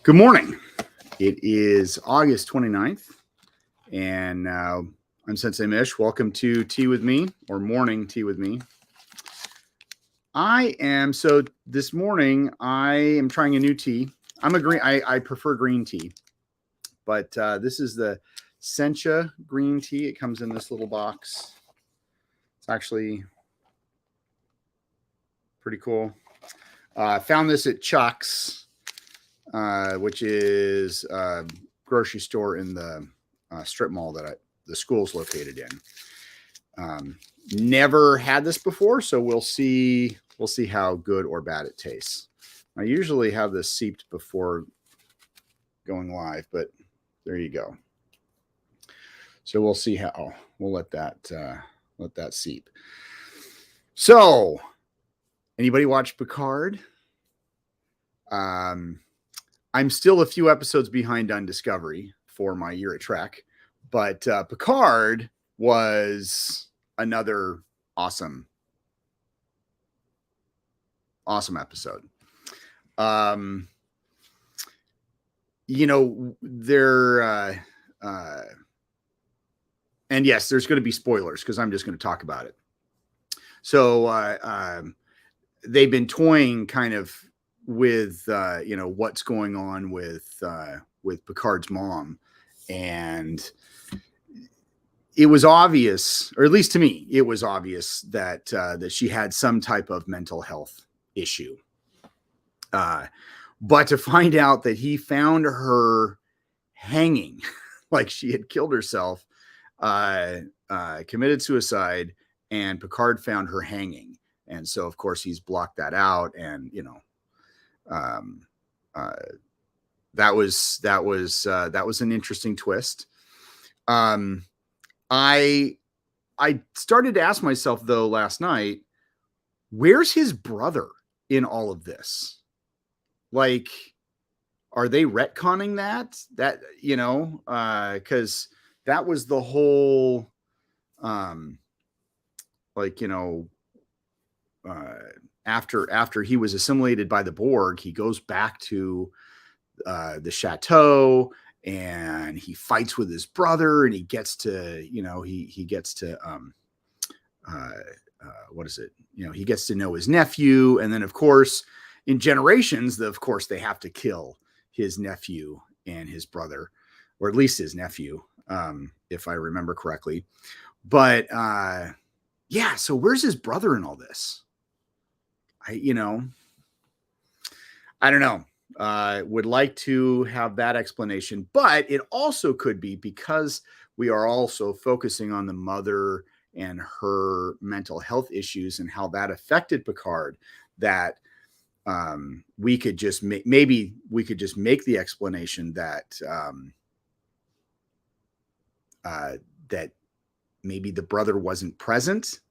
Good morning. It is August 29th, and I'm Sensei Mish. Welcome to Tea with Me, or Morning Tea with Me. This morning, I am trying a new tea. I prefer green tea, but this is the Sencha green tea. It comes in this little box. It's actually pretty cool. I found this at Chuck's. Which is a grocery store in the strip mall that the school's located in. Never had this before, so we'll see how good or bad it tastes. I usually have this seeped before going live, but there you go. So we'll see how we'll let that seep. So, anybody watch Picard? I'm still a few episodes behind on Discovery for my year at Trek, but Picard was another awesome episode. And yes, there's going to be spoilers because I'm just going to talk about it. So they've been toying kind of with what's going on with Picard's mom, and it was obvious, or at least to me, it was obvious that she had some type of mental health issue. But to find out that he found her hanging, like she had killed herself, committed suicide, and Picard found her hanging, and so of course he's blocked that out, and that was an interesting twist. I started to ask myself though last night, where's his brother in all of this? Like, are they retconning that because that was the whole after he was assimilated by the Borg, he goes back to the chateau and he fights with his brother, and he gets to, he gets to he gets to know his nephew, and then of course in Generations, of course they have to kill his nephew and his brother, or at least his nephew, if I remember correctly. But yeah, so where's his brother in all this? I don't know. Would like to have that explanation, but it also could be because we are also focusing on the mother and her mental health issues and how that affected Picard, that we could just make the explanation that that maybe the brother wasn't present.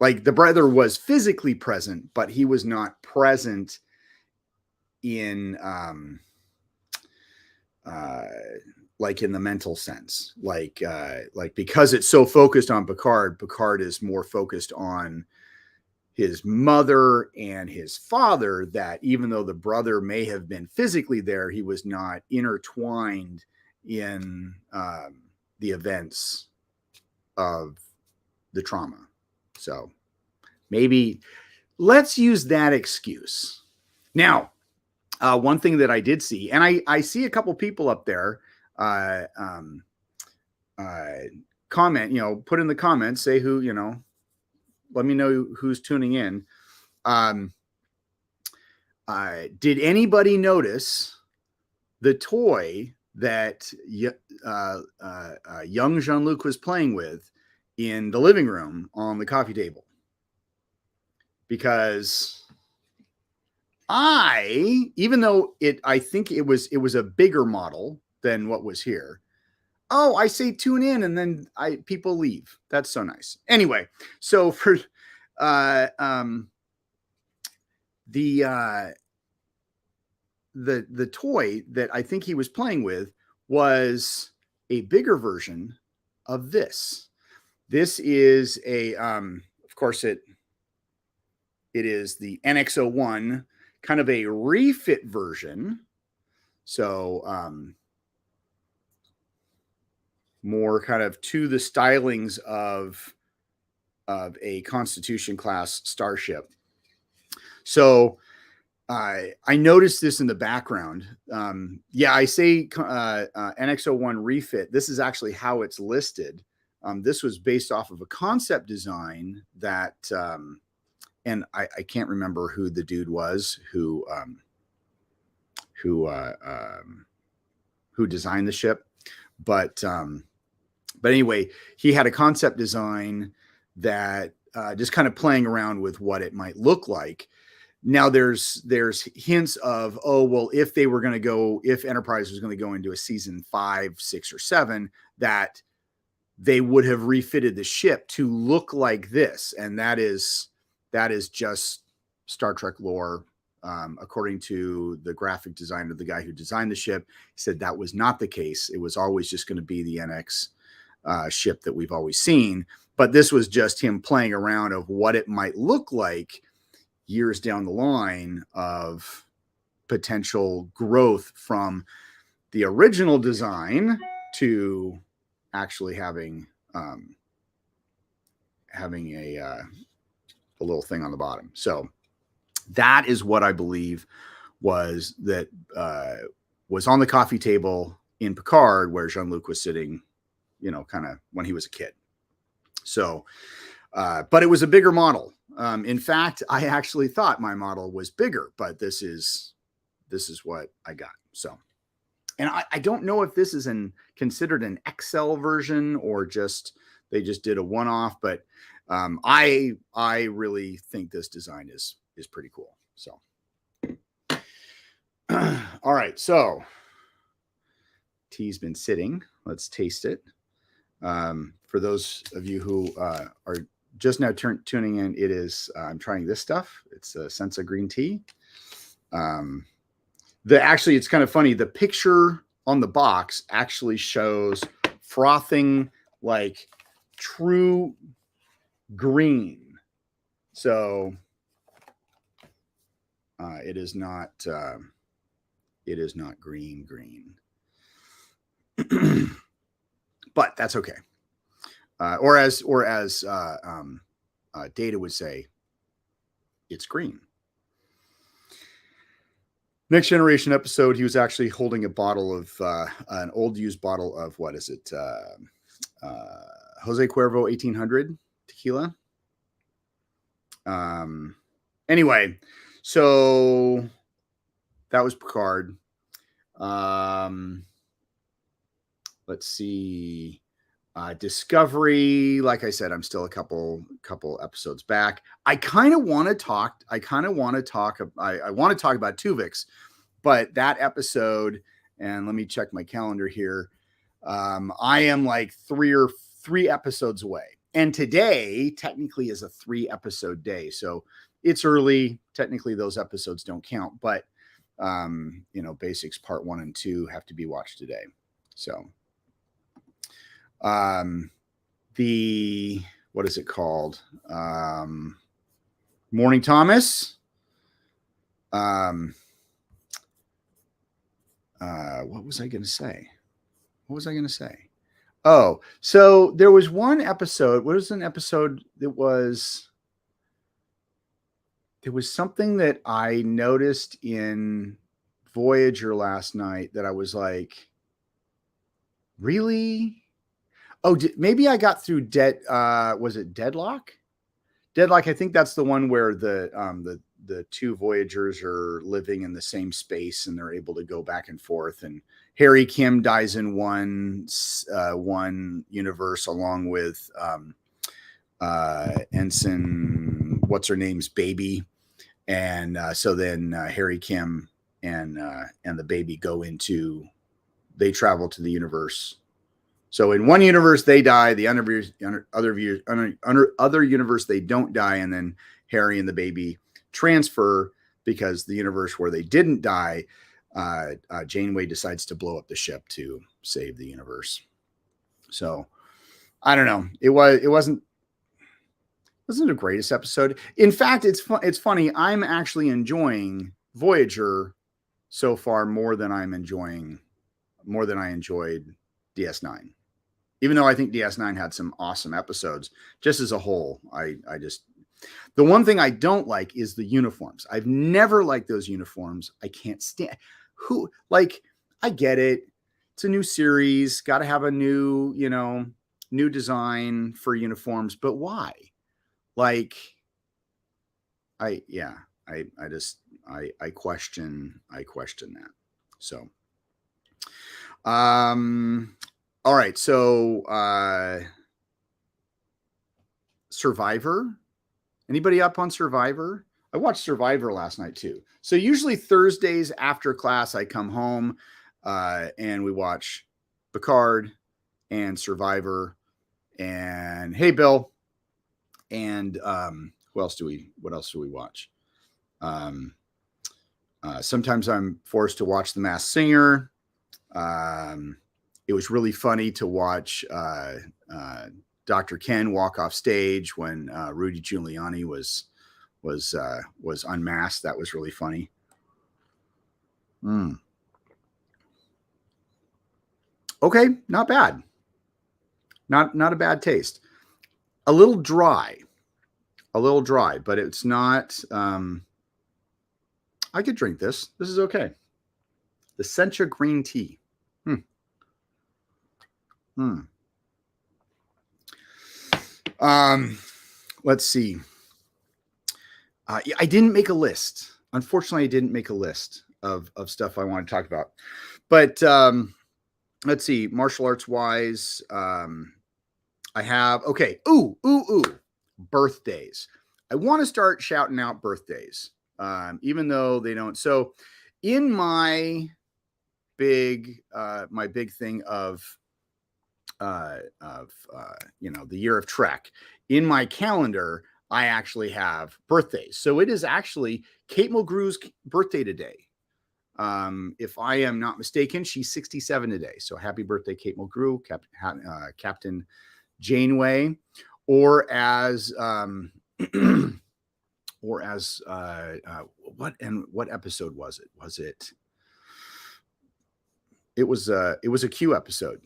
Like, the brother was physically present, but he was not present in like in the mental sense. Like because it's so focused on Picard is more focused on his mother and his father, that even though the brother may have been physically there, he was not intertwined in the events of the trauma. So maybe let's use that excuse. Now, one thing that I did see, and I see a couple people up there comment, put in the comments, say who, let me know who's tuning in. Did anybody notice the toy that young Jean-Luc was playing with in the living room on the coffee table? Because even though I think it was a bigger model than what was here. Oh, I say tune in, and then people leave. That's so nice. Anyway, so for the toy that I think he was playing with was a bigger version of this. This is a of course it is the NX-01, kind of a refit version. So more kind of to the stylings of a Constitution class starship. So I noticed this in the background. Yeah, I say NX-01 refit. This is actually how it's listed. This was based off of a concept design that, and I can't remember who the dude was who designed the ship, but anyway, he had a concept design that just kind of playing around with what it might look like. Now there's hints of, oh, well, if they were going to go, if Enterprise was going to go into a season 5, 6, or 7, that they would have refitted the ship to look like this. And that is just Star Trek lore. According to the graphic designer, the guy who designed the ship, he said that was not the case. It was always just going to be the NX ship that we've always seen. But this was just him playing around of what it might look like years down the line of potential growth from the original design to actually having a little thing on the bottom. So that is what I believe was on the coffee table in Picard, where Jean-Luc was sitting, kind of when he was a kid. So, but it was a bigger model. In fact, I actually thought my model was bigger, but this is what I got. So, and I don't know if this is considered an XL version or they just did a one-off, but I really think this design is pretty cool. So, all right. So tea's been sitting. Let's taste it. For those of you who are just now tuning in, it is I'm trying this stuff. It's a Sensa green tea. Actually, it's kind of funny. The picture on the box actually shows frothing like true green. So it is not green. But that's okay. Or as Data would say, it's green. Next Generation episode, he was actually holding a bottle of an old used bottle of, what is it? Jose Cuervo 1800 tequila. Anyway, so that was Picard. Let's see. Discovery, like I said, I'm still a couple episodes back. I want to talk about Tuvix, but that episode, and let me check my calendar here. I am like three episodes away. And today technically is a 3-episode day. So it's early. Technically those episodes don't count, but Basics Part 1 and 2 have to be watched today. So what is it called? Morning Thomas. What was I going to say? Oh, so there was one episode. What was an episode that was, there was something that I noticed in Voyager last night that I was like, really? Oh, maybe I got through was it Deadlock? Deadlock, I think that's the one where the two Voyagers are living in the same space and they're able to go back and forth. And Harry Kim dies in one universe along with Ensign, what's her name's baby. And so then Harry Kim and the baby they travel to the universe. So in one universe they die, the other universe they don't die, and then Harry and the baby transfer because the universe where they didn't die, Janeway decides to blow up the ship to save the universe. So I don't know. It wasn't the greatest episode. In fact, it's funny. I'm actually enjoying Voyager so far more than I enjoyed DS9. Even though I think DS9 had some awesome episodes, just as a whole, the one thing I don't like is the uniforms. I've never liked those uniforms. I can't stand I get it. It's a new series, got to have a new design for uniforms, but why? I question that. So, all right. So, Survivor. Anybody up on Survivor? I watched Survivor last night too. So usually Thursdays after class, I come home and we watch Picard and Survivor and Hey Bill. And what else do we watch? Sometimes I'm forced to watch The Masked Singer. It was really funny to watch Dr. Ken walk off stage when Rudy Giuliani was unmasked. That was really funny. Okay, not bad. Not a bad taste. A little dry, but it's not. I could drink this. This is okay. The Sencha green tea. Let's see. I didn't make a list. Unfortunately, I didn't make a list of stuff I want to talk about. But let's see. Martial arts wise, I have birthdays. I want to start shouting out birthdays, even though they don't. So, in my big thing of the year of Trek, in my calendar, I actually have birthdays. So it is actually Kate Mulgrew's birthday today. If I am not mistaken, she's 67 today. So happy birthday, Kate Mulgrew, Captain Janeway, what episode was it? It was a Q episode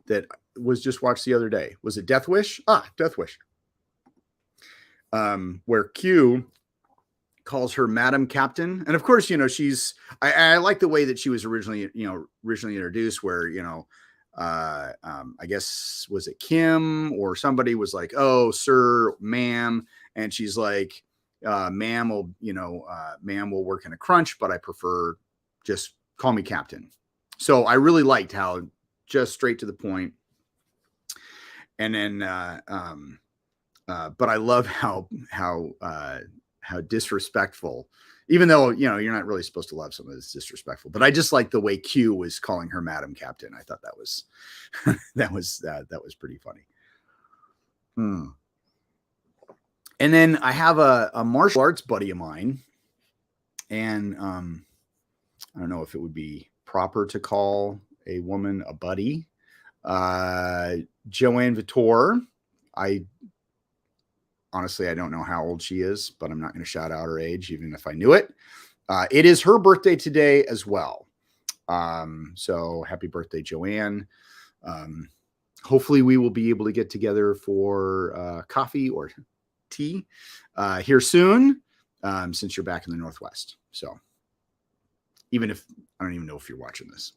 that was just watched the other day. Was it Death Wish? Death Wish. Where Q calls her Madam Captain. And of course, I like the way that she was originally introduced, where, I guess, was it Kim or somebody was like, oh, sir, ma'am. And she's like, ma'am will work in a crunch, but I prefer just call me Captain. So I really liked how just straight to the point. And then, but I love how disrespectful, even though, you're not really supposed to love someone that's disrespectful, but I just like the way Q was calling her Madam Captain. I thought that was, that was pretty funny. And then I have a martial arts buddy of mine, and I don't know if it would be proper to call a woman a buddy. Joanne Vittor. Honestly, I don't know how old she is, but I'm not going to shout out her age, even if I knew it. It is her birthday today as well. So happy birthday, Joanne. Hopefully we will be able to get together for coffee or tea here soon, since you're back in the Northwest. So even if I don't even know if you're watching this.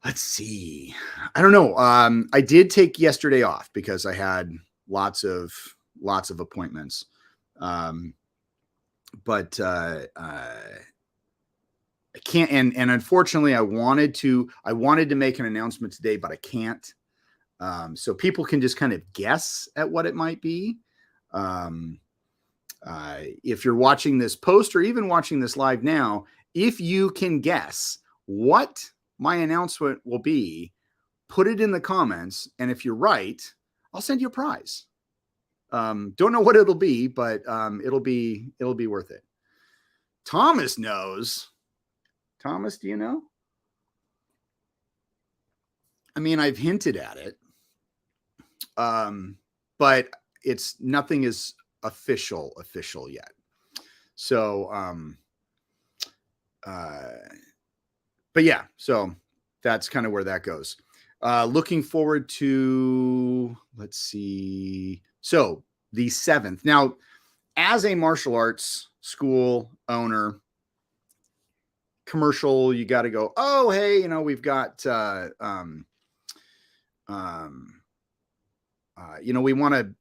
Let's see. I don't know. I did take yesterday off because I had lots of appointments. But I can't, and unfortunately I wanted to make an announcement today, but I can't. So people can just kind of guess at what it might be. If you're watching this post or even watching this live now, if you can guess what my announcement will be, put it in the comments. And if you're right, I'll send you a prize. Don't know what it'll be, but it'll be worth it. Thomas knows. Thomas, do you know? I mean, I've hinted at it. But nothing is official yet. So but yeah, so that's kind of where that goes. Looking forward to, let's see. So the 7th. Now, as a martial arts school owner, commercial, you got to go, oh, hey, we've got, we want to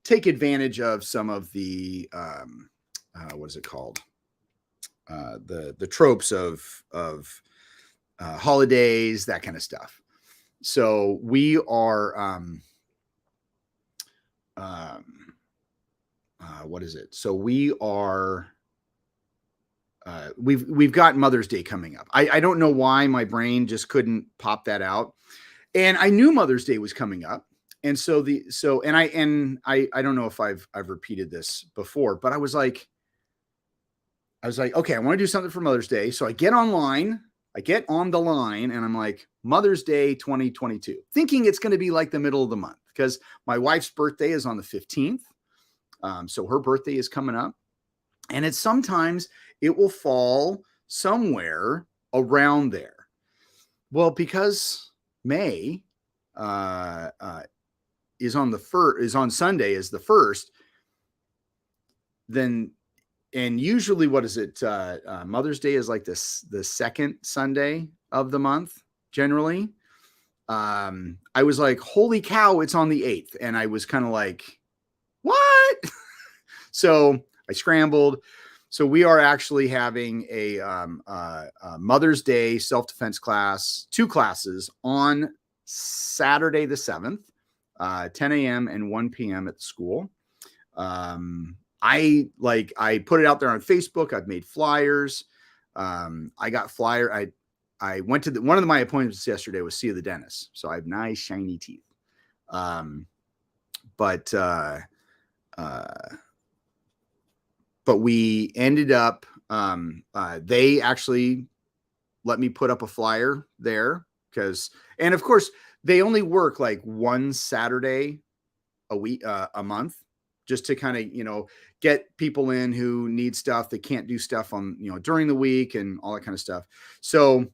take advantage of some of the, what is it called? The tropes of holidays, that kind of stuff. So we are, what is it? So we are, we've got Mother's Day coming up. I don't know why my brain just couldn't pop that out. And I knew Mother's Day was coming up. And so I don't know if I've repeated this before, but I was like, okay, I want to do something for Mother's Day. So I get online, I get on the line, and I'm like, Mother's Day 2022, thinking it's going to be like the middle of the month because my wife's birthday is on the 15th. So her birthday is coming up, and sometimes it will fall somewhere around there. Well, because May is on Sunday is the 1st, then, and usually what is it? Mother's Day is like the second Sunday of the month, generally. I was like, holy cow, it's on the 8th. And I was kind of like, what? So I scrambled. So we are actually having a Mother's Day self-defense class, 2 classes on Saturday the 7th, 10 a.m. and 1 p.m. at the school. I put it out there on Facebook. I've made flyers. I got flyer. I went to one of my appointments yesterday was see the dentist. So I have nice shiny teeth. But we ended up, they actually let me put up a flyer there and of course they only work like one Saturday a week, a month, just to kind of, get people in who need stuff. They can't do stuff on, during the week and all that kind of stuff. So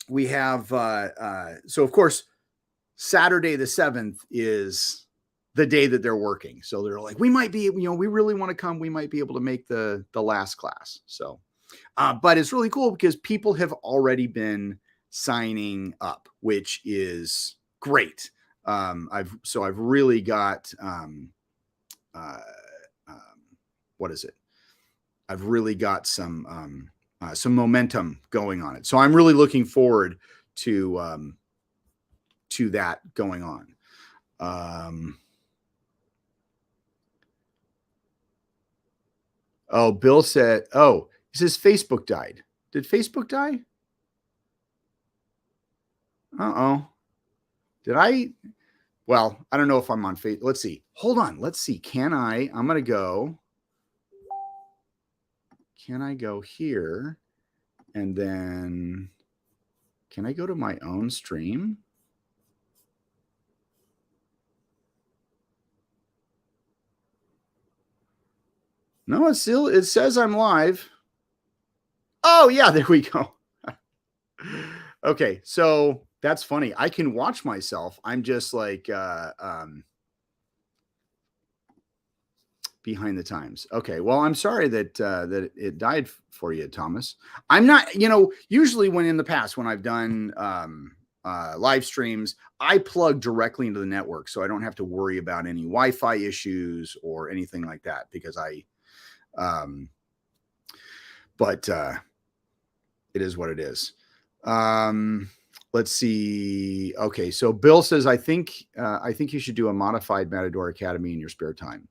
we have, so of course, Saturday the 7th is the day that they're working. So they're like, we might be, we really want to come. We might be able to make the last class. So, but it's really cool because people have already been signing up, which is great. I've really got, what is it? I've really got some momentum going on it. So I'm really looking forward to that going on. Oh, Bill said, he says Facebook died. Did Facebook die? Uh-oh. Did I? Well, I don't know if I'm on Facebook. Let's see. Hold on. Let's see. I'm going to go. Can I go here? And then can I go to my own stream? No, it says I'm live. Oh, yeah, there we go. Okay, so that's funny. I can watch myself. I'm just like behind the times. Okay, well, I'm sorry that that it died for you, Thomas. I'm not, usually in the past when I've done live streams, I plug directly into the network, so I don't have to worry about any Wi-Fi issues or anything like that because but it is what it is. Let's see. Okay, so Bill says, I think you should do a modified Matador Academy in your spare time.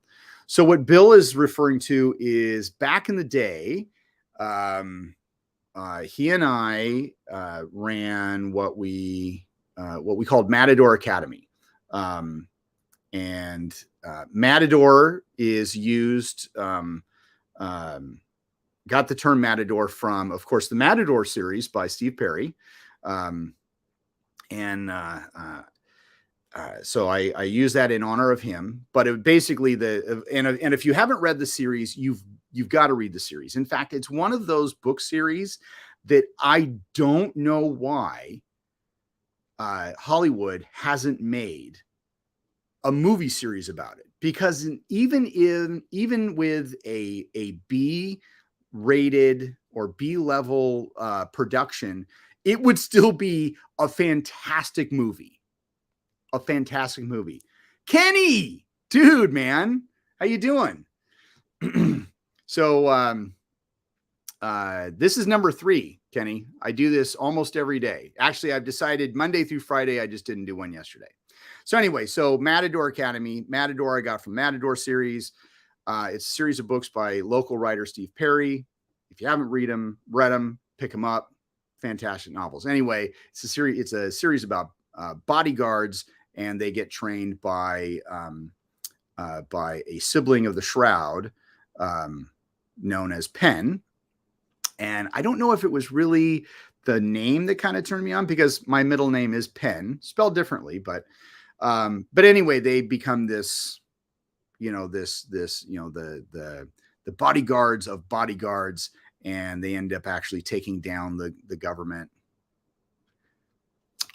So what Bill is referring to is back in the day, he and I ran what we called Matador Academy, and Matador is used. Got the term Matador from, of course, the Matador series by Steve Perry. So I use that in honor of him, but it basically and if you haven't read the series, you've you've got to read the series. In fact, it's one of those book series that I don't know why Hollywood hasn't made a movie series about it, because even with a B rated or B level production, it would still be a fantastic movie. Kenny, dude, man, how you doing? So this is number 3, Kenny. I do this almost every day. Actually, I've decided Monday through Friday. I just didn't do one yesterday. So anyway, so Matador Academy, Matador I got from Matador series. It's a series of books by local writer Steve Perry. If you haven't read them, pick them up. Fantastic novels. Anyway, it's a series about bodyguards, and they get trained by a sibling of the Shroud, known as Penn. And I don't know if it was really the name that kind of turned me on, because my middle name is Penn, spelled differently, but anyway, they become this, the bodyguards of bodyguards, and they end up actually taking down the government.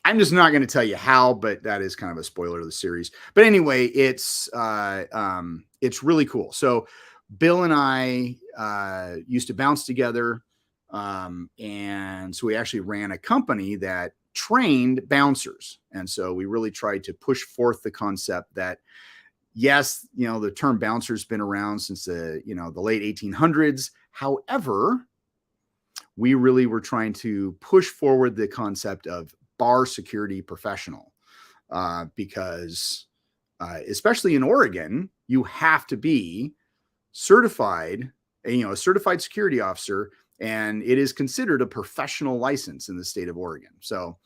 I'm just not going to tell you how, but that is kind of a spoiler of the series. But anyway, it's really cool. So Bill and I used to bounce together, and so we actually ran a company that trained bouncers. And so we really tried to push forth the concept that, yes, the term bouncer's been around since the late 1800s. However, we really were trying to push forward the concept of bar security professional, because especially in Oregon, you have to be certified, a certified security officer, and it is considered a professional license in the state of Oregon. So,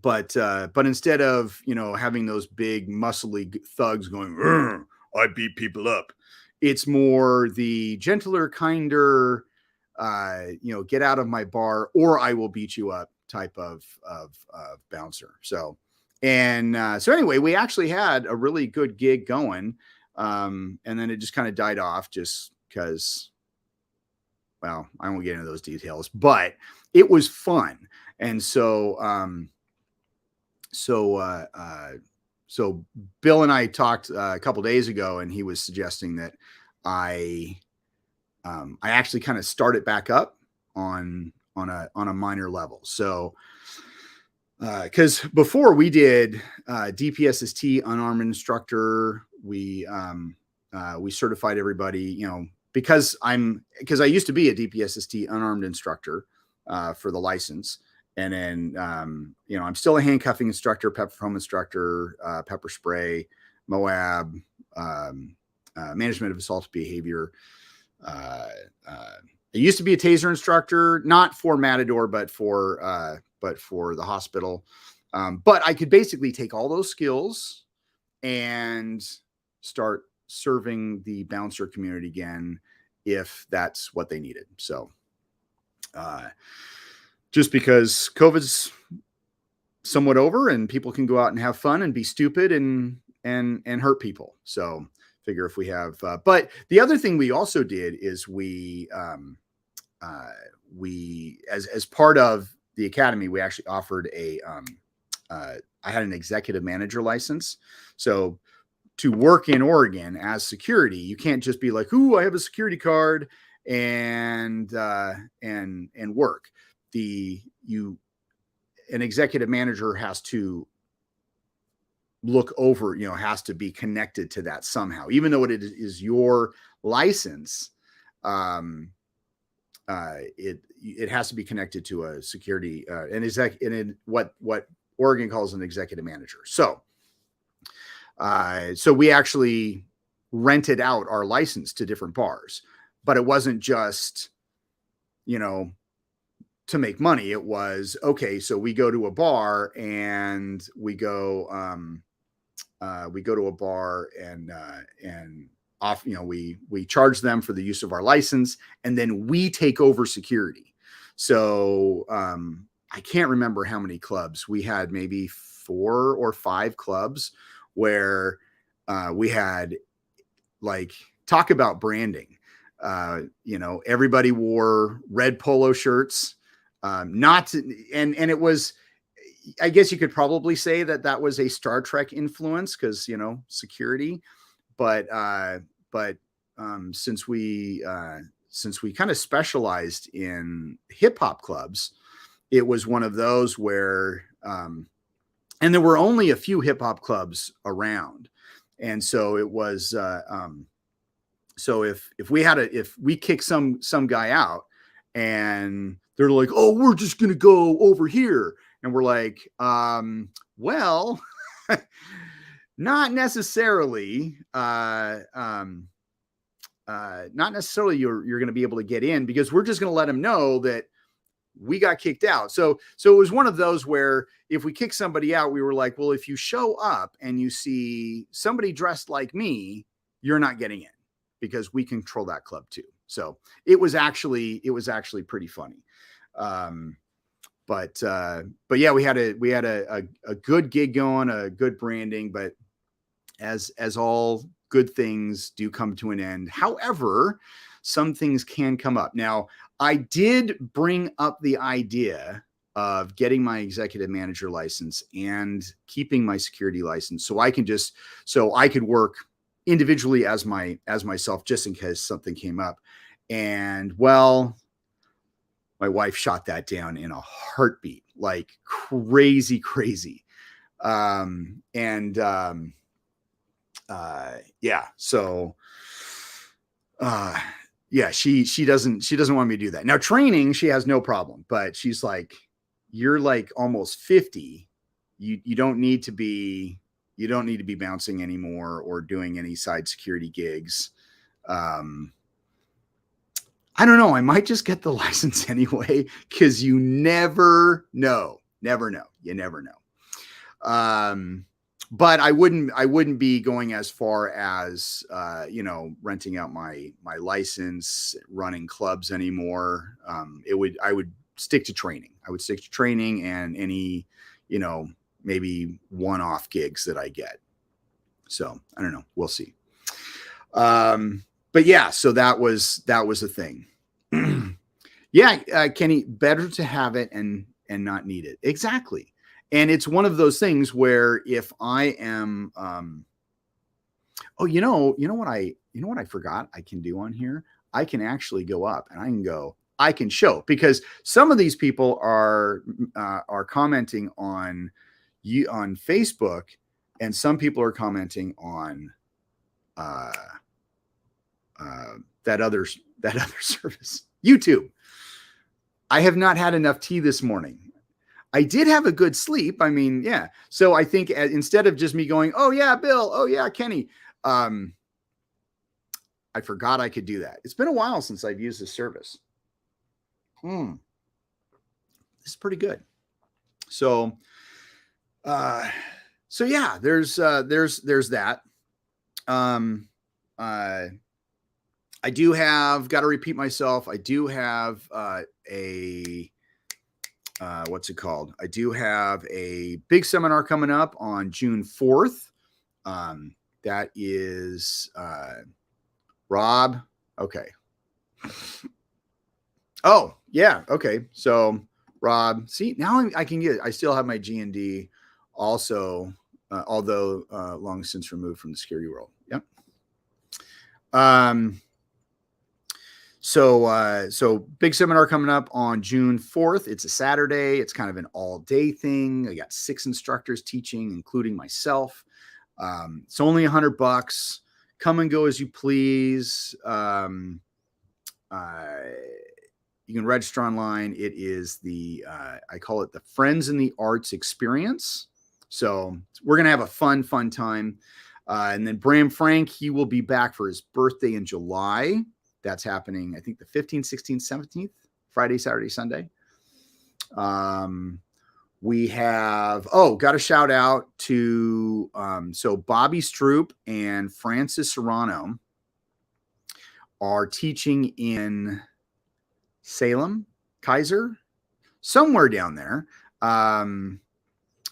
but instead of, having those big muscly thugs going, I beat people up, it's more the gentler, kinder, get out of my bar or I will beat you up type of bouncer. So anyway, we actually had a really good gig going. And then it just kind of died off just because, well, I won't get into those details, but it was fun. And so Bill and I talked a couple days ago, and he was suggesting that I actually kind of start it back up on a minor level. So, because before we did DPSST unarmed instructor, we certified everybody, because I used to be a DPSST unarmed instructor for the license. And then, I'm still a handcuffing instructor, pepper foam instructor, pepper spray, MOAB, management of assault behavior. I used to be a taser instructor, not for Matador, but for the hospital. But I could basically take all those skills and start serving the bouncer community again, if that's what they needed. So, just because COVID's somewhat over and people can go out and have fun and be stupid and hurt people. So figure if we have, but the other thing we also did is we as part of the academy, we actually offered I had an executive manager license. So to work in Oregon as security, you can't just be like, "Ooh, I have a security card," and work. An executive manager has to look over, has to be connected to that somehow, even though it is your license. It has to be connected to a security, what Oregon calls an executive manager. So we actually rented out our license to different bars, but it wasn't just, to make money. It was, okay, so we go to a bar and we go to a bar and off, we charge them for the use of our license, and then we take over security. So I can't remember how many clubs we had, maybe 4 or 5 clubs where we had, like, talk about branding. You know, everybody wore red polo shirts. Not to, and it was, I guess you could probably say that that was a Star Trek influence because, you know, security. But since we kind of specialized in hip hop clubs, it was one of those where, and there were only a few hip hop clubs around, and so it was. So if we kick some guy out, and they're like, oh, we're just gonna go over here, and we're like, well, not necessarily. Not necessarily you're going to be able to get in, because we're just going to let them know that we got kicked out. So it was one of those where if we kick somebody out, we were like, well, if you show up and you see somebody dressed like me, you're not getting in, because we control that club too. So it was actually pretty funny. But yeah, we had a good gig going, a good branding, but as all good things do come to an end. However, some things can come up. Now, I did bring up the idea of getting my executive manager license and keeping my security license, so I could work individually as myself, just in case something came up. And well, my wife shot that down in a heartbeat, like crazy. Yeah. So, yeah, she doesn't want me to do that. Now, training, she has no problem, but she's like, you're like almost 50. You don't need to be bouncing anymore or doing any side security gigs. I don't know. I might just get the license anyway, because you never know. You never know. But I wouldn't be going as far as, you know, renting out my license, running clubs anymore. I would stick to training. I would stick to training and any, you know, maybe one-off gigs that I get. So I don't know. We'll see. But yeah, so that was a thing. Yeah, Kenny, better to have it and not need it. Exactly. And it's one of those things where if I am, oh, you know what I forgot I can do on here? I can actually go up and I can show, because some of these people are commenting on Facebook, and some people are commenting on that other service, YouTube. I have not had enough tea this morning. I did have a good sleep. I mean, yeah. So I think instead of just me going, oh yeah, Bill, oh yeah, Kenny, I forgot I could do that. It's been a while since I've used this service. This is pretty good. So yeah, there's that. I do have, got to repeat myself, I do have what's it called? I do have a big seminar coming up on June 4th. That is Rob. Okay. Oh, yeah. Okay. So Rob, see, now I can get it. I still have my G&D also, although long since removed from the security world. Yep. So big seminar coming up on June 4th. It's a Saturday. It's kind of an all-day thing. I got 6 instructors teaching, including myself. It's only $100. Come and go as you please. You can register online. It is I call it the Friends in the Arts Experience. So we're going to have a fun time. And then Bram Frank, he will be back for his birthday in July. That's happening, I think, the 15th, 16th, 17th, Friday, Saturday, Sunday. We have, got a shout out to, so Bobby Stroop and Francis Serrano are teaching in Salem, Kaiser, somewhere down there.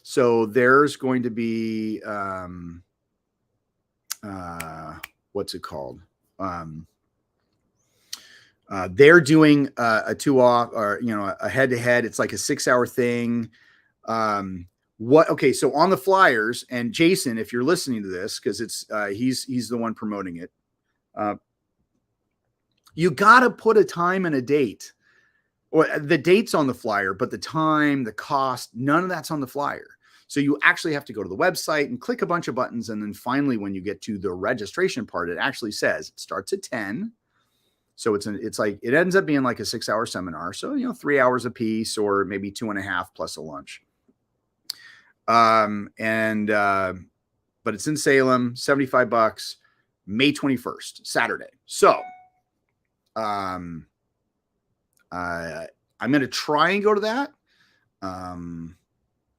So there's going to be, what's it called? They're doing a 2-off or, a head-to-head. It's like a 6-hour thing. Okay. So on the flyers, and Jason, if you're listening to this, cause it's, he's the one promoting it. You got to put a time and a date, or the date's on the flyer, but the time, the cost, none of that's on the flyer. So you actually have to go to the website and click a bunch of buttons. And then finally, when you get to the registration part, it actually says it starts at 10. So it's like, it ends up being like a 6-hour seminar. So, 3 hours a piece, or maybe 2.5 plus a lunch. But it's in Salem, $75, May 21st, Saturday. So, I'm going to try and go to that.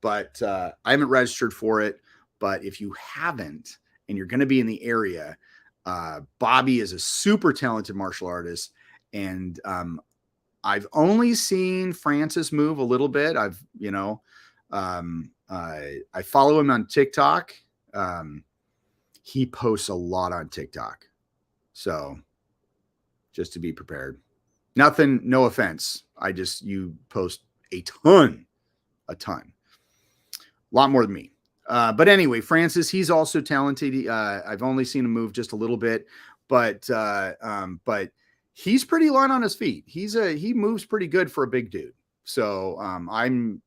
But I haven't registered for it. But if you haven't, and you're going to be in the area, Bobby is a super talented martial artist. And I've only seen Francis move a little bit. I follow him on TikTok. He posts a lot on TikTok. So just to be prepared. Nothing, no offense. You post a ton. A lot more than me. But anyway, Francis, he's also talented. I've only seen him move just a little bit, but he's pretty light on his feet. He moves pretty good for a big dude. So I'm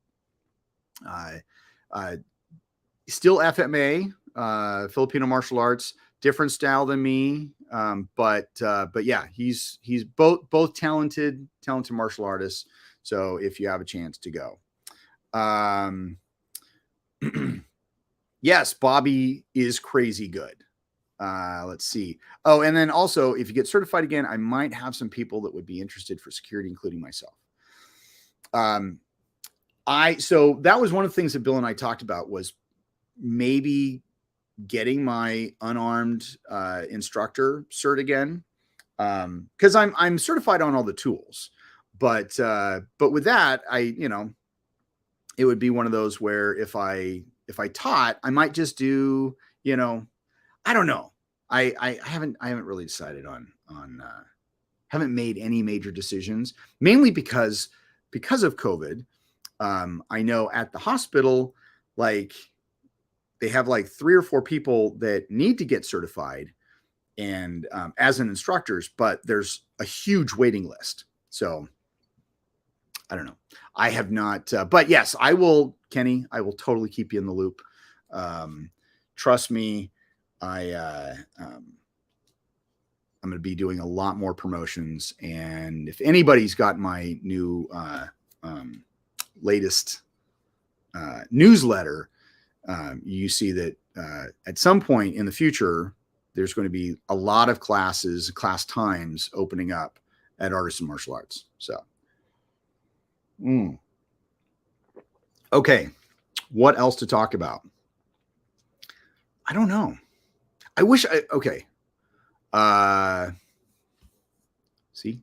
still FMA, Filipino martial arts, different style than me. But yeah, he's both talented martial artists. So if you have a chance to go, yes, Bobby is crazy good. Let's see. Oh, and then also, if you get certified again, I might have some people that would be interested for security, including myself. So that was one of the things that Bill and I talked about, was maybe getting my unarmed instructor cert again. Cause I'm certified on all the tools, but with that, it would be one of those where if I taught, I might just do, I don't know. I haven't really decided on haven't made any major decisions, mainly because of COVID. I know at the hospital, like, they have like 3 or 4 people that need to get certified and as an instructors, but there's a huge waiting list. So I don't know. I have not, but yes, I will, Kenny, I will totally keep you in the loop. Trust me. I'm going to be doing a lot more promotions. And if anybody's got my new latest newsletter, you see that at some point in the future, there's going to be a lot of class times opening up at Artisan Martial Arts. So, okay. What else to talk about? I don't know. Okay. See,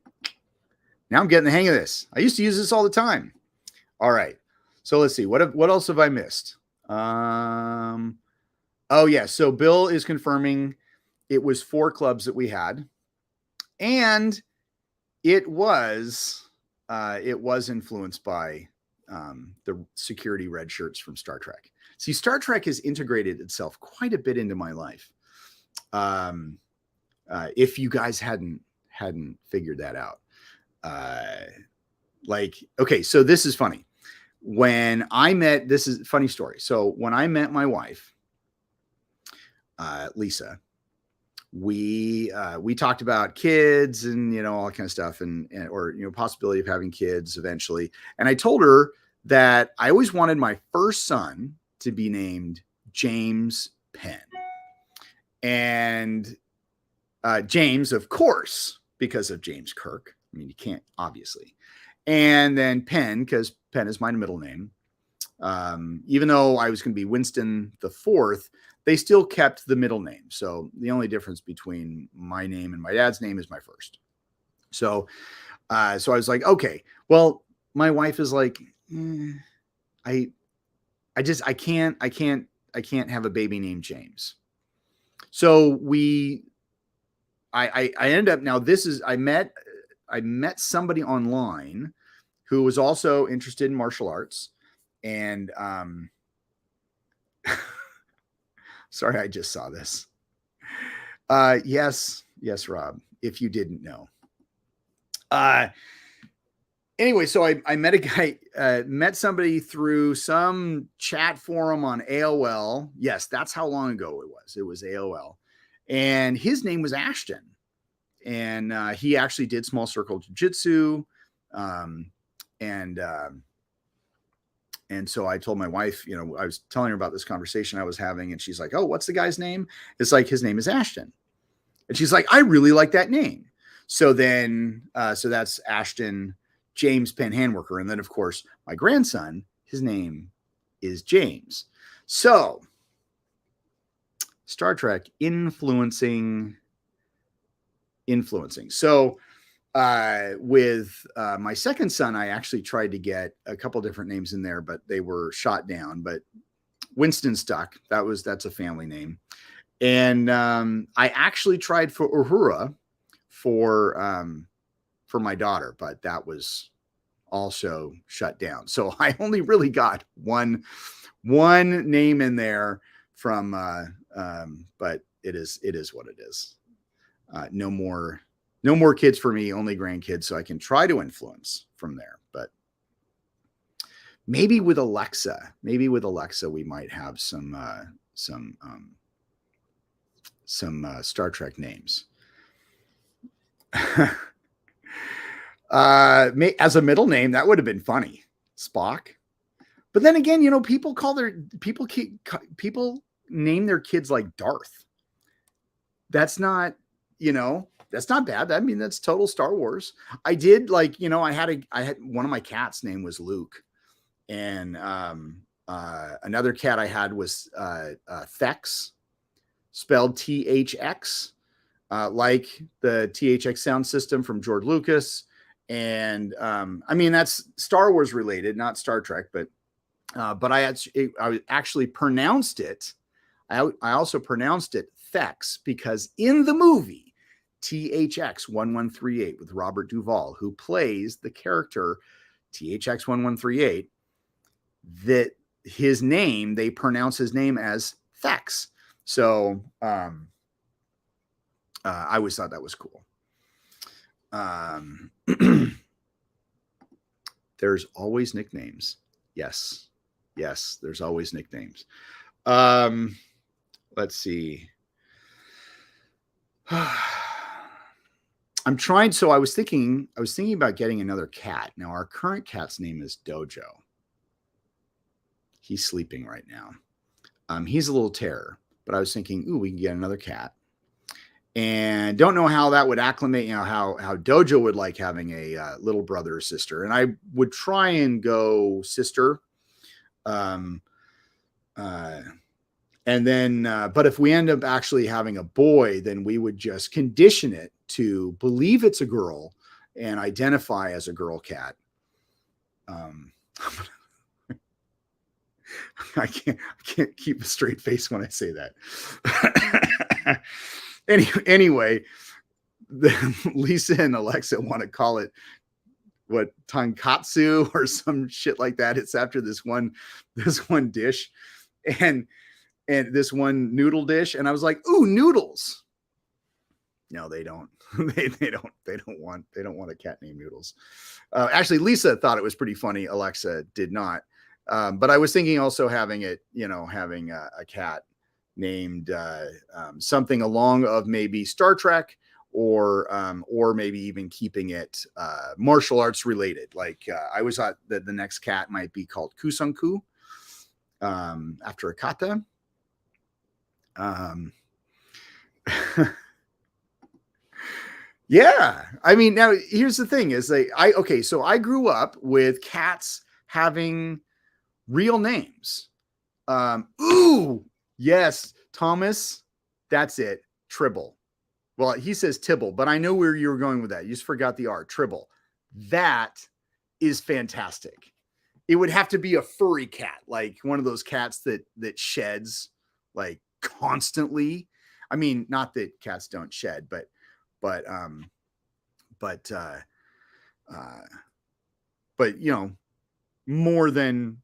now I'm getting the hang of this. I used to use this all the time. All right. So let's see. What else have I missed? Oh yeah. So Bill is confirming it was 4 clubs that we had, and it was influenced by the security red shirts from Star Trek. See, Star Trek has integrated itself quite a bit into my life. If you guys hadn't figured that out, okay, so this is funny. This is a funny story. So when I met my wife, Lisa, we talked about kids and, all that kind of stuff or possibility of having kids eventually. And I told her that I always wanted my first son to be named James Penn. And James, of course, because of James Kirk. I mean, you can't, obviously. And then Penn, because Penn is my middle name. Even though I was going to be Winston the Fourth, they still kept the middle name. So the only difference between my name and my dad's name is my first. So I was like, okay, well, my wife is like, I can't have a baby named James. So I ended up, now I met met somebody online who was also interested in martial arts. And sorry, I just saw this. Yes, Rob, if you didn't know. Anyway, so I met a guy, met somebody through some chat forum on AOL. Yes, that's how long ago it was. It was AOL. And his name was Ashton. And he actually did small circle jiu-jitsu. And so I told my wife, you know, I was telling her about this conversation I was having, and she's like, "Oh, what's the guy's name?" It's like, his name is Ashton. And she's like, "I really like that name." So then, so that's Ashton James Penn Handworker. And then, of course, my grandson, his name is James. So Star Trek influencing. So with my second son, I actually tried to get a couple different names in there, but they were shot down. But Winston stuck. That's a family name. And I actually tried for Uhura for my daughter, but that was also shut down. So I only really got one name in there from, but it is what it is. No more kids for me, only grandkids. So I can try to influence from there, but maybe with Alexa, we might have some Star Trek names. As a middle name, that would have been funny, Spock. But then again, you know, people name their kids like Darth. That's not, you know, that's not bad. I mean, that's total Star Wars. I did, like, you know, I had one of my cats' name was Luke, and another cat I had was Thex, spelled THX, like the THX sound system from George Lucas. And I mean, that's Star Wars related, not Star Trek, but I actually pronounced it. I also pronounced it Thex because in the movie THX 1138 with Robert Duvall, who plays the character THX 1138, that his name, they pronounce his name as Thex. So I always thought that was cool. There's always nicknames. Yes, there's always nicknames. Let's see. I'm trying. So I was thinking about getting another cat. Now our current cat's name is Dojo. He's sleeping right now. He's a little terror, but I was thinking, ooh, we can get another cat. And don't know how that would acclimate, you know, how Dojo would like having a little brother or sister. And I would try and go sister. And then, but if we end up actually having a boy, then we would just condition it to believe it's a girl and identify as a girl cat. I can't keep a straight face when I say that. Anyway, Lisa and Alexa want to call it what, tonkatsu or some shit like that. It's after this one dish and this one noodle dish. And I was like, ooh, noodles. No, they don't. They don't want a cat named Noodles. Actually, Lisa thought it was pretty funny. Alexa did not. But I was thinking also having a cat named something along of maybe Star Trek or maybe even keeping it martial arts related. Like I always thought that the next cat might be called Kusanku after a kata. Yeah, I mean, now here's the thing is so I grew up with cats having real names. Ooh, yes, Thomas, that's it. Tribble. Well, he says Tibble, but I know where you were going with that. You just forgot the R. Tribble. That is fantastic. It would have to be a furry cat, like one of those cats that sheds like constantly. I mean, not that cats don't shed, but But you know, more than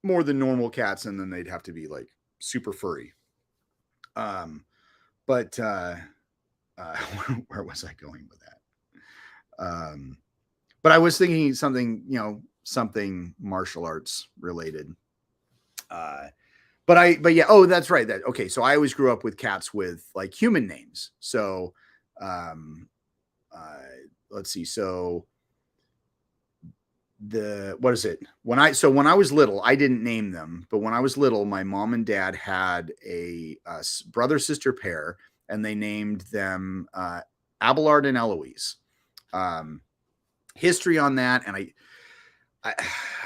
normal cats, and then they'd have to be like super furry. But where was I going with that? But I was thinking something, you know, something martial arts related. But yeah, oh, that's right. That okay. So I always grew up with cats with like human names. So, let's see. So what is it? When I was little, I didn't name them, but when I was little, my mom and dad had a brother sister pair, and they named them Abelard and Eloise. History on that, and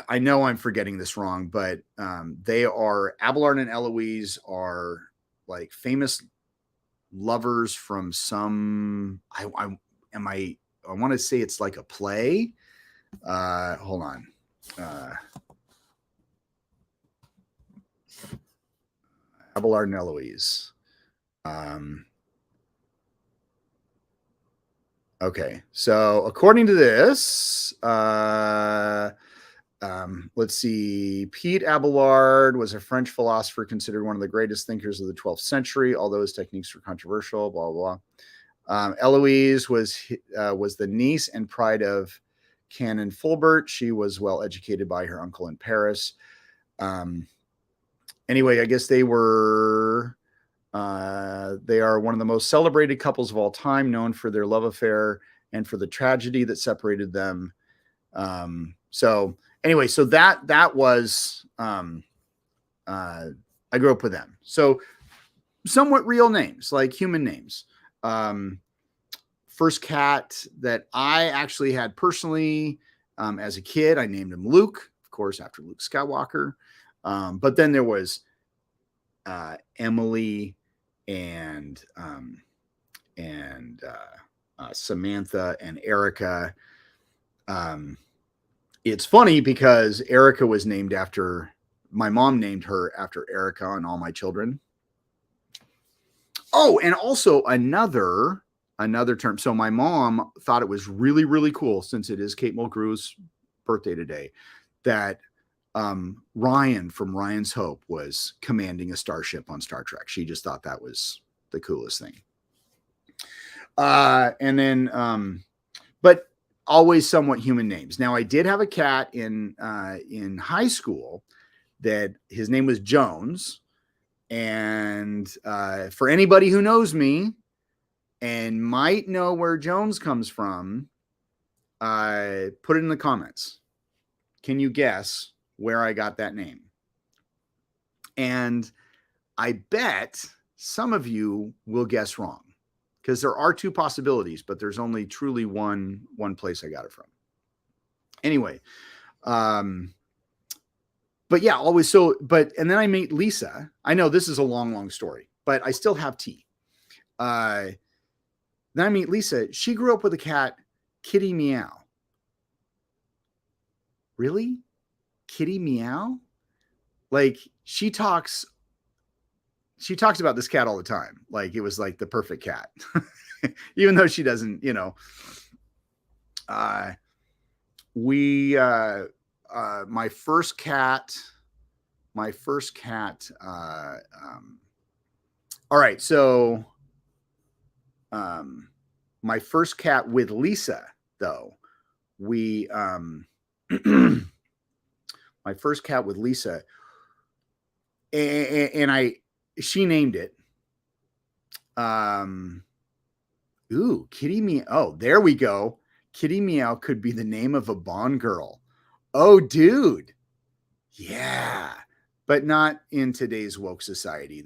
I know I'm forgetting this wrong, but they are Abelard and Eloise are like famous lovers from some. I want to say it's like a play. Hold on. Abelard and Eloise. Okay, so according to this, let's see. Pete Abelard was a French philosopher considered one of the greatest thinkers of the 12th century, although his techniques were controversial, blah, blah, blah. Eloise was the niece and pride of Canon Fulbert. She was well educated by her uncle in Paris. Anyway, I guess they are one of the most celebrated couples of all time, known for their love affair and for the tragedy that separated them. So anyway, so that was, I grew up with them. So somewhat real names, like human names. First cat that I actually had personally, as a kid, I named him Luke, of course, after Luke Skywalker. But then there was, Emily and Samantha and Erica. It's funny because Erica was named after my mom, named her after Erica and all my children. Oh, and also another term. So my mom thought it was really, really cool, since it is Kate Mulgrew's birthday today, that Ryan from Ryan's Hope was commanding a starship on Star Trek. She just thought that was the coolest thing. And then, but always somewhat human names. Now, I did have a cat in high school that his name was Jones. And for anybody who knows me and might know where Jones comes from, put it in the comments. Can you guess where I got that name? And I bet some of you will guess wrong, because there are two possibilities, but there's only truly one place I got it from. Anyway, but yeah, always so. But and then I meet Lisa. I know this is a long story, but I still have tea. Then I meet Lisa. She grew up with a cat, Kitty Meow. Really? Kitty Meow? Like she talks about this cat all the time. Like it was like the perfect cat, even though she doesn't, you know. My first cat. All right. So, my first cat with Lisa, though, my first cat with Lisa, and she named it. Kitty Meow. Oh, there we go. Kitty Meow could be the name of a Bond girl. Oh, dude. Yeah. But not in today's woke society.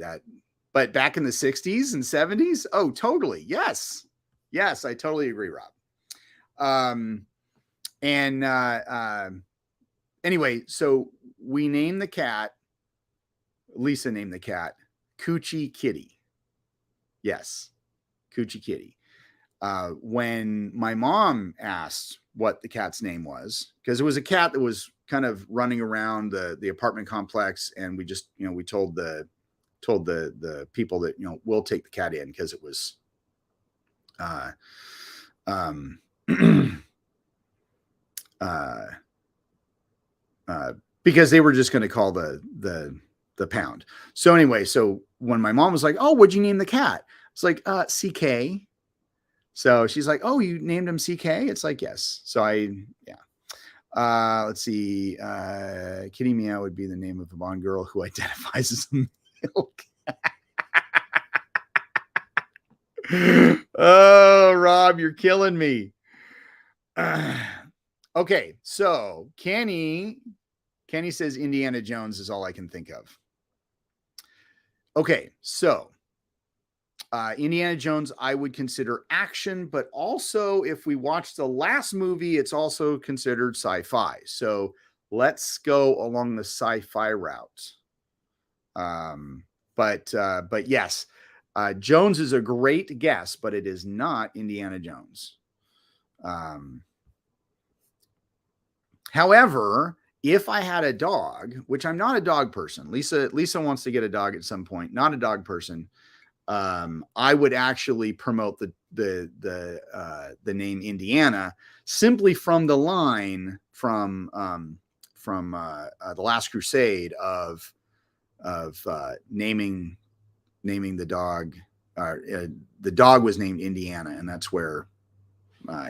But back in the 60s and 70s. Oh, totally. Yes. Yes, I totally agree, Rob. Anyway, so we named the cat, Lisa named the cat Coochie Kitty. Yes. Coochie Kitty. When my mom asked what the cat's name was, because it was a cat that was kind of running around the apartment complex, and we just, you know, we told the people that, you know, we'll take the cat in, because it was uh, because they were just going to call the pound. So anyway, so when my mom was like, "Oh, what'd you name the cat?" It's like, CK. So she's like, "Oh, you named him CK?" It's like, yes. So let's see. Kitty Meow would be the name of a Bond girl who identifies as a milk. Oh, Rob, you're killing me. Okay, so Kenny says Indiana Jones is all I can think of. Okay, so Indiana Jones, I would consider action, but also if we watch the last movie, it's also considered sci-fi. So let's go along the sci-fi route. But yes, Jones is a great guess, but it is not Indiana Jones. However, if I had a dog, which I'm not a dog person, Lisa wants to get a dog at some point, not a dog person. I would actually promote the name Indiana simply from the line from the Last Crusade of naming the dog. The dog was named Indiana, and that's where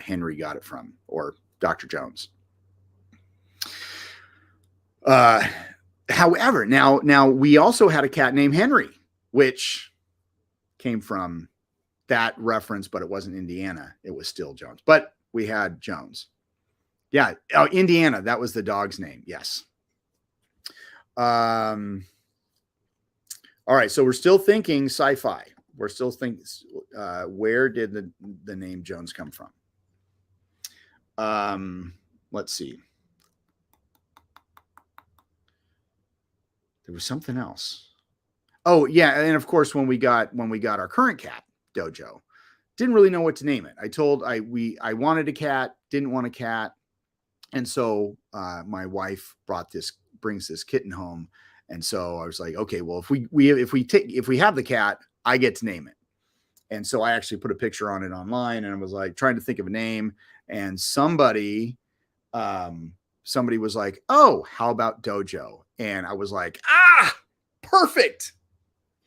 Henry got it from, or Dr. Jones. However, now we also had a cat named Henry, which came from that reference, but it wasn't Indiana. It was still Jones, but we had Jones. Yeah. Oh, Indiana. That was the dog's name. Yes. All right. So we're still thinking sci-fi. We're still thinking, where did the name Jones come from? Let's see. There was something else. Oh yeah, and of course when we got our current cat, Dojo, didn't really know what to name it. I wanted a cat, didn't want a cat, and so my wife brings this kitten home, and so I was like, okay, well if we have the cat, I get to name it. And so I actually put a picture on it online, and I was like trying to think of a name, and somebody was like, "Oh, how about Dojo?" And I was like, perfect.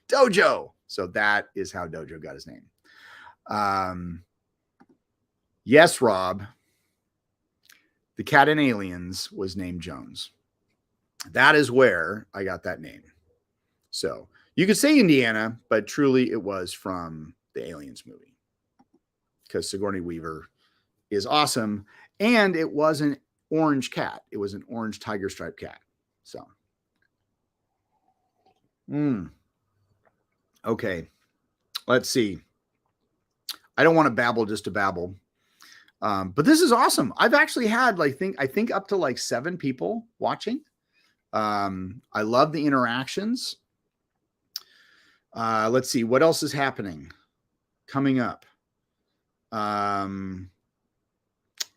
Dojo. So that is how Dojo got his name. Yes, Rob. The cat in Aliens was named Jones. That is where I got that name. So you could say Indiana, but truly it was from the Aliens movie, because Sigourney Weaver is awesome. And it was an orange cat. It was an orange tiger stripe cat. So. Okay, let's see. I don't want to babble just to babble, but this is awesome. I've actually had I think up to like 7 people watching. I love the interactions. Let's see what else is happening coming up.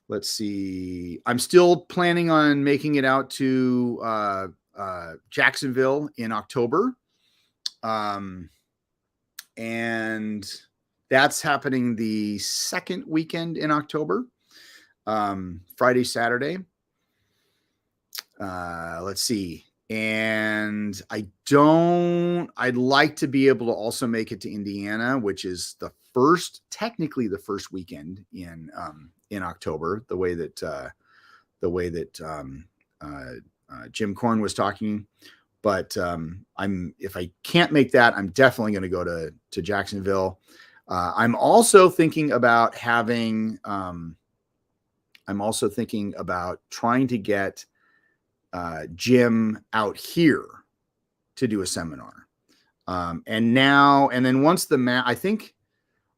Let's see. I'm still planning on making it out to Jacksonville in October. And that's happening the second weekend in October, Friday, Saturday. Let's see. And I'd like to be able to also make it to Indiana, which is technically the first weekend in October, the way that Jim Korn was talking. But if I can't make that, I'm definitely going to go to Jacksonville. I'm also thinking about trying to get Jim out here to do a seminar. And then once I think,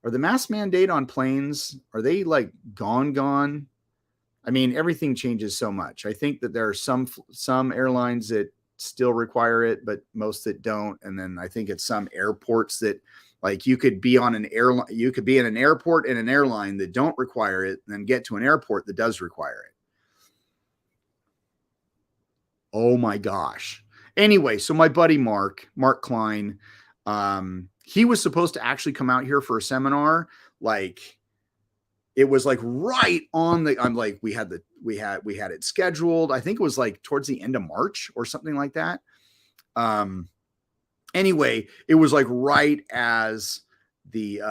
are the mask mandate on planes, are they like gone? I mean, everything changes so much. I think that there are some airlines that still require it, but most that don't. And then I think at some airports that like you could be in an airport and an airline that don't require it, and then get to an airport that does require it. Oh my gosh. Anyway, so my buddy Mark Klein, he was supposed to actually come out here for a seminar. Like it was like right on we had we had it scheduled. I think it was like towards the end of March or something like that. Anyway, it was like right as the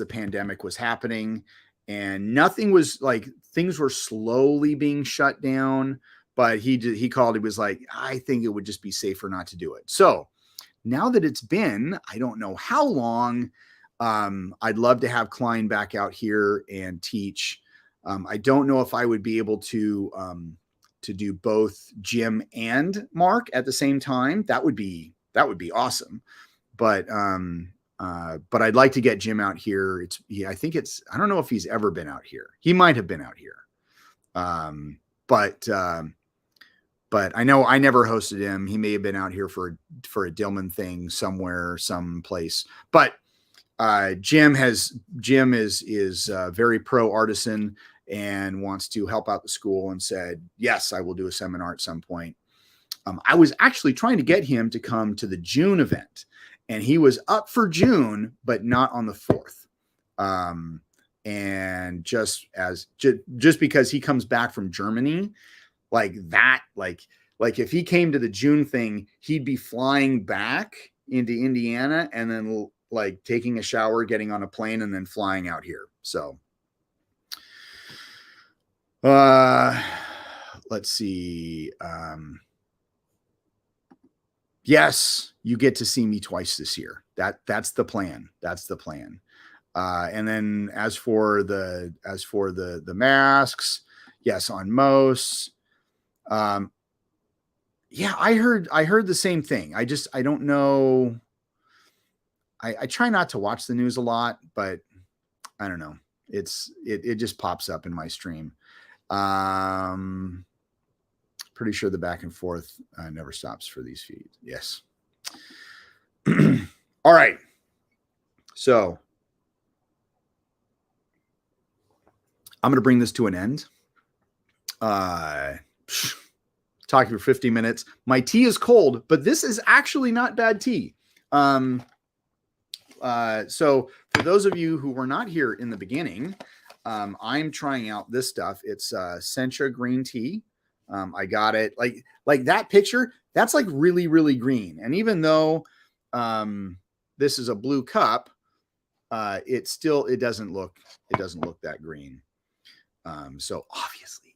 pandemic was happening, and nothing was like, things were slowly being shut down. But he called. He was like, I think it would just be safer not to do it. So now that it's been, I don't know how long, I'd love to have Klein back out here and teach. I don't know if I would be able to do both Jim and Mark at the same time. That would be awesome. But I'd like to get Jim out here. I don't know if he's ever been out here. He might have been out here. But I know I never hosted him. He may have been out here for a Dillman thing somewhere, someplace. But Jim is very pro artisan and wants to help out the school, and said, yes, I will do a seminar at some point. I was actually trying to get him to come to the June event, and he was up for June, but not on the 4th. And just because he comes back from Germany, like if he came to the June thing, he'd be flying back into Indiana and then like taking a shower, getting on a plane, and then flying out here. So, let's see. Yes, you get to see me twice this year. That's the plan. That's the plan. And then as for the masks, yes, on most. Yeah, I heard the same thing. I don't know. I try not to watch the news a lot, but I don't know. It just pops up in my stream. Pretty sure the back and forth never stops for these feeds. Yes. All right. So I'm going to bring this to an end. Talking for 50 minutes. My tea is cold, but this is actually not bad tea. So for those of you who were not here in the beginning, I'm trying out this stuff. It's Sencha green tea. I got it like that picture. That's like really, really green. And even though this is a blue cup, it doesn't look that green. So obviously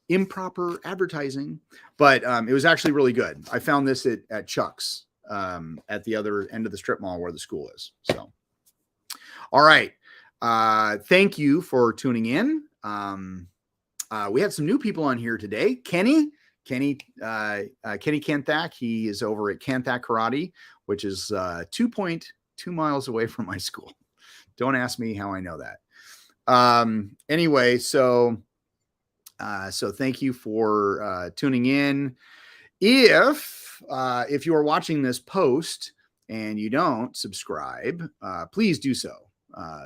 improper advertising, but it was actually really good. I found this at Chuck's at the other end of the strip mall where the school is. So, all right. Thank you for tuning in. We had some new people on here today. Kenny Kanthak. He is over at Kanthak Karate, which is 2.2 miles away from my school. Don't ask me how I know that. Anyway, so thank you for tuning in. If you are watching this post and you don't subscribe, please do so.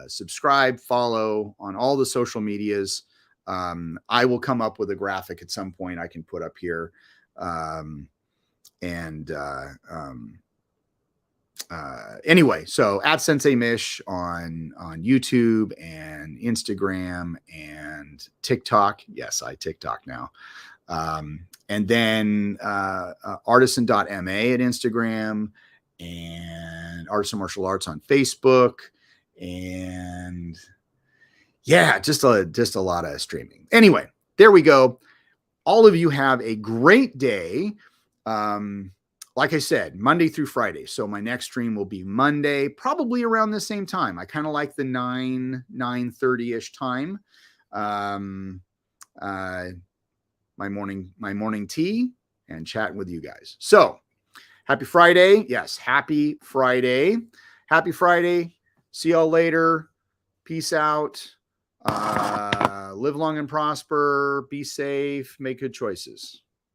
Subscribe, follow on all the social medias. I will come up with a graphic at some point I can put up here. Anyway, so at Sensei Mish on YouTube and Instagram and TikTok. Yes, I TikTok now. And then artisan.ma at Instagram, and Artisan Martial Arts on Facebook, and yeah, just a lot of streaming. Anyway, there we go. All of you have a great day. Like I said, Monday through Friday. So my next stream will be Monday, probably around the same time. I kind of like the 9:30-ish time. My morning tea and chatting with you guys. So happy Friday. Yes, happy Friday. Happy Friday. See y'all later. Peace out. Live long and prosper. Be safe. Make good choices.